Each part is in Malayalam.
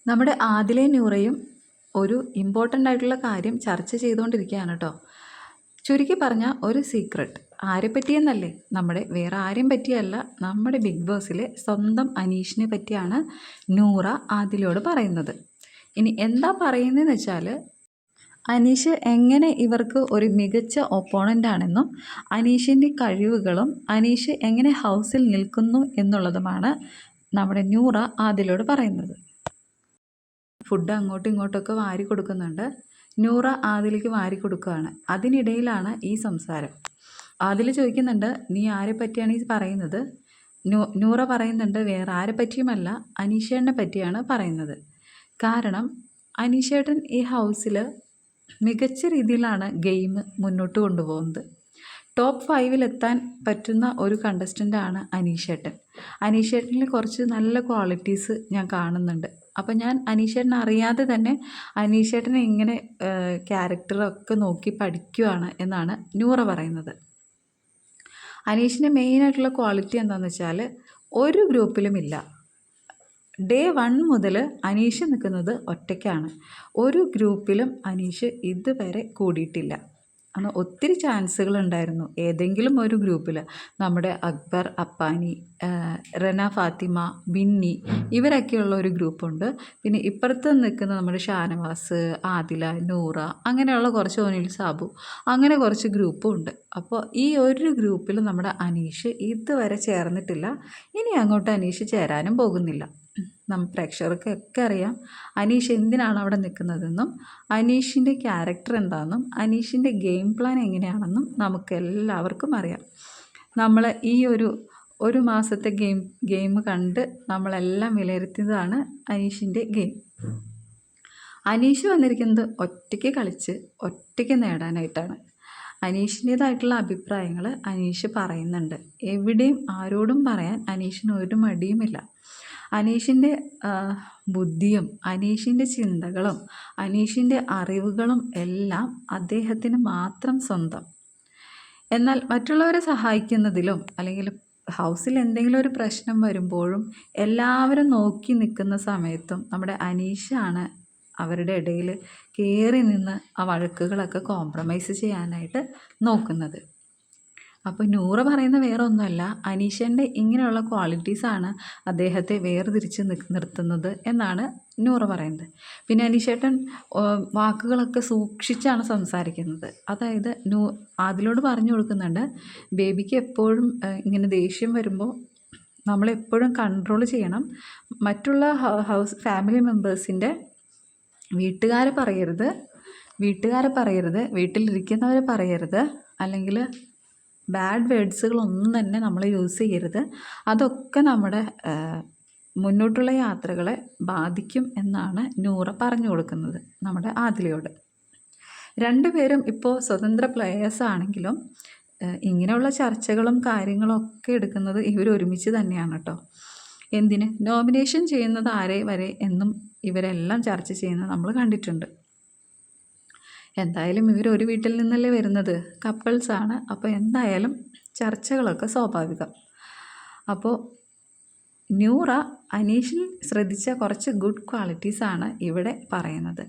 നമ്മുടെ ആദിലയും നൂറയും ഒരു ഇമ്പോർട്ടൻ്റ് ആയിട്ടുള്ള കാര്യം ചർച്ച ചെയ്തുകൊണ്ടിരിക്കുകയാണ് കേട്ടോ. ചുരുക്കി പറഞ്ഞാൽ ഒരു സീക്രട്ട്. ആരെ പറ്റിയെന്നല്ലേ? നമ്മുടെ വേറെ ആരെയും പറ്റിയല്ല, നമ്മുടെ ബിഗ് ബോസിലെ സ്വന്തം അനീഷിനെ പറ്റിയാണ് നൂറ ആദിലയോട് പറയുന്നത്. ഇനി എന്താ പറയുന്നതെന്ന് വെച്ചാൽ, അനീഷ് എങ്ങനെ ഇവർക്ക് ഒരു മികച്ച ഒപ്പോണൻ്റ് ആണെന്നും അനീഷിൻ്റെ കഴിവുകളും അനീഷ് എങ്ങനെ ഹൗസിൽ നിൽക്കുന്നു എന്നുള്ളതുമാണ് നമ്മുടെ നൂറ ആദിലയോട് പറയുന്നത്. ഫുഡ് അങ്ങോട്ടും ഇങ്ങോട്ടൊക്കെ വാരി കൊടുക്കുന്നുണ്ട്. നൂറ ആദിലേക്ക് വാരി കൊടുക്കുകയാണ്. അതിനിടയിലാണ് ഈ സംസാരം. ആദിൽ ചോദിക്കുന്നുണ്ട്, നീ ആരെ പറ്റിയാണ് ഈ പറയുന്നത്? നൂറ പറയുന്നുണ്ട്, വേറെ ആരെ പറ്റിയുമല്ല, അനീഷേട്ടനെ പറ്റിയാണ് പറയുന്നത്. കാരണം അനീഷേട്ടൻ ഈ ഹൗസിൽ മികച്ച രീതിയിലാണ് ഗെയിം മുന്നോട്ട് കൊണ്ടുപോകുന്നത്. ടോപ്പ് 5 എത്താൻ പറ്റുന്ന ഒരു കണ്ടസ്റ്റൻ്റാണ് അനീഷേട്ടൻ. അനീഷേട്ടനിൽ കുറച്ച് നല്ല ക്വാളിറ്റീസ് ഞാൻ കാണുന്നുണ്ട്. അപ്പോൾ ഞാൻ അനീഷേട്ടനെ അറിയാതെ തന്നെ അനീഷേട്ടനെ ഇങ്ങനെ ക്യാരക്ടറൊക്കെ നോക്കി പഠിക്കുകയാണ് എന്നാണ് നൂറ പറയുന്നത്. അനീഷിൻ്റെ മെയിനായിട്ടുള്ള ക്വാളിറ്റി എന്താണെന്ന് വെച്ചാൽ, ഒരു ഗ്രൂപ്പിലുമില്ല. ഡേ 1 മുതൽ അനീഷ് നിൽക്കുന്നത് ഒറ്റയ്ക്കാണ്. ഒരു ഗ്രൂപ്പിലും അനീഷ് ഇതുവരെ കൂടിയിട്ടില്ല. അന്ന് ഒത്തിരി ചാൻസുകളുണ്ടായിരുന്നു ഏതെങ്കിലും ഒരു ഗ്രൂപ്പിൽ. നമ്മുടെ അക്ബർ, അപ്പാനി, റന ഫാത്തിമ, ബിന്നി ഇവരൊക്കെയുള്ള ഒരു ഗ്രൂപ്പുണ്ട്. പിന്നെ ഇപ്പുറത്ത് നിൽക്കുന്ന നമ്മുടെ ഷാനവാസ്, ആദില, നൂറ, അങ്ങനെയുള്ള കുറച്ച് ഒനിൽ സാബു, അങ്ങനെ കുറച്ച് ഗ്രൂപ്പും ഉണ്ട്. അപ്പോൾ ഈ ഒരു ഗ്രൂപ്പിൽ നമ്മുടെ അനീഷ് ഇതുവരെ ചേർന്നിട്ടില്ല. ഇനി അങ്ങോട്ട് അനീഷ് ചേരാനും പോകുന്നില്ല. പ്രേക്ഷകർക്കൊക്കെ അറിയാം അനീഷ് എന്തിനാണ് അവിടെ നിൽക്കുന്നതെന്നും അനീഷിൻ്റെ ക്യാരക്ടർ എന്താണെന്നും അനീഷിൻ്റെ ഗെയിം പ്ലാൻ എങ്ങനെയാണെന്നും നമുക്കെല്ലാവർക്കും അറിയാം. നമ്മൾ ഈ ഒരു മാസത്തെ ഗെയിം കണ്ട് നമ്മളെല്ലാം വിലയിരുത്തിയതാണ് അനീഷിൻ്റെ ഗെയിം. അനീഷ് വന്നിരിക്കുന്നത് ഒറ്റയ്ക്ക് കളിച്ച് ഒറ്റയ്ക്ക് നേടാനായിട്ടാണ്. അനീഷിൻ്റേതായിട്ടുള്ള അഭിപ്രായങ്ങൾ അനീഷ് പറയുന്നുണ്ട്. എവിടെയും ആരോടും പറയാൻ അനീഷിന് ഒരു മടിയുമില്ല. അനീഷിൻ്റെ ബുദ്ധിയും അനീഷിൻ്റെ ചിന്തകളും അനീഷിൻ്റെ അറിവുകളും എല്ലാം അദ്ദേഹത്തിന് മാത്രം സ്വന്തം. എന്നാൽ മറ്റുള്ളവരെ സഹായിക്കുന്നതിലും അല്ലെങ്കിൽ ഹൗസിൽ എന്തെങ്കിലും ഒരു പ്രശ്നം വരുമ്പോഴും എല്ലാവരും നോക്കി നിൽക്കുന്ന സമയത്തും നമ്മുടെ അനീഷാണ് അവരുടെ ഇടയിൽ കയറി നിന്ന് ആ വഴക്കുകളൊക്കെ കോംപ്രമൈസ് ചെയ്യാനായിട്ട് നോക്കുന്നത്. അപ്പോൾ നൂറ പറയുന്ന വേറെ ഒന്നുമല്ല, അനീഷേൻ്റെ ഇങ്ങനെയുള്ള ക്വാളിറ്റീസാണ് അദ്ദേഹത്തെ വേർതിരിച്ച് നിർത്തുന്നത് എന്നാണ് നൂറ പറയുന്നത്. പിന്നെ അനീഷേട്ടൻ വാക്കുകളൊക്കെ സൂക്ഷിച്ചാണ് സംസാരിക്കുന്നത്. അതായത് അതിലോട് പറഞ്ഞു കൊടുക്കുന്നുണ്ട്, ബേബിക്ക് എപ്പോഴും ഇങ്ങനെ ദേഷ്യം വരുമ്പോൾ നമ്മളെപ്പോഴും കൺട്രോൾ ചെയ്യണം. മറ്റുള്ള ഫാമിലി മെമ്പേഴ്സിൻ്റെ വീട്ടുകാരെ പറയരുത്, വീട്ടിലിരിക്കുന്നവരെ പറയരുത്, അല്ലെങ്കിൽ ബാഡ് വേർഡ്സുകളൊന്നും തന്നെ നമ്മൾ യൂസ് ചെയ്യരുത്. അതൊക്കെ നമ്മുടെ മുന്നോട്ടുള്ള യാത്രകളെ ബാധിക്കും എന്നാണ് നൂറ പറഞ്ഞു കൊടുക്കുന്നത് നമ്മുടെ ആദിലയോട്. രണ്ടുപേരും ഇപ്പോൾ സ്വതന്ത്ര പ്ലെയേഴ്സ് ആണെങ്കിലും ഇങ്ങനെയുള്ള ചർച്ചകളും കാര്യങ്ങളും ഒക്കെ എടുക്കുന്നത് ഇവർ ഒരുമിച്ച് തന്നെയാണ് കേട്ടോ. എന്തിന് നോമിനേഷൻ ചെയ്യുന്നത് ആരെ വരെ എന്നും ഇവരെല്ലാം ചർച്ച ചെയ്യുന്നത് നമ്മൾ കണ്ടിട്ടുണ്ട്. എന്തായാലും ഇവർ ഒരു വീട്ടിൽ നിന്നല്ലേ വരുന്നത്, കപ്പിൾസാണ്. അപ്പോൾ എന്തായാലും ചർച്ചകളൊക്കെ സ്വാഭാവികം. അപ്പോൾ നൂറ അനീഷിൽ ശ്രദ്ധിച്ച കുറച്ച് ഗുഡ് ക്വാളിറ്റീസാണ് ഇവിടെ പറയുന്നത്.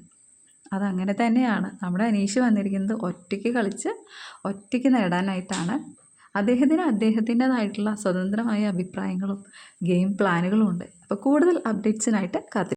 അതങ്ങനെ തന്നെയാണ്. നമ്മുടെ അനീഷ് വന്നിരിക്കുന്നത് ഒറ്റയ്ക്ക് കളിച്ച് ഒറ്റയ്ക്ക് നേടാനായിട്ടാണ്. അദ്ദേഹത്തിന് അദ്ദേഹത്തിൻ്റെതായിട്ടുള്ള സ്വതന്ത്രമായ അഭിപ്രായങ്ങളും ഗെയിം പ്ലാനുകളും ഉണ്ട്. അപ്പോൾ കൂടുതൽ അപ്ഡേറ്റ്സിനായിട്ട് കാത്തിരിക്കുക.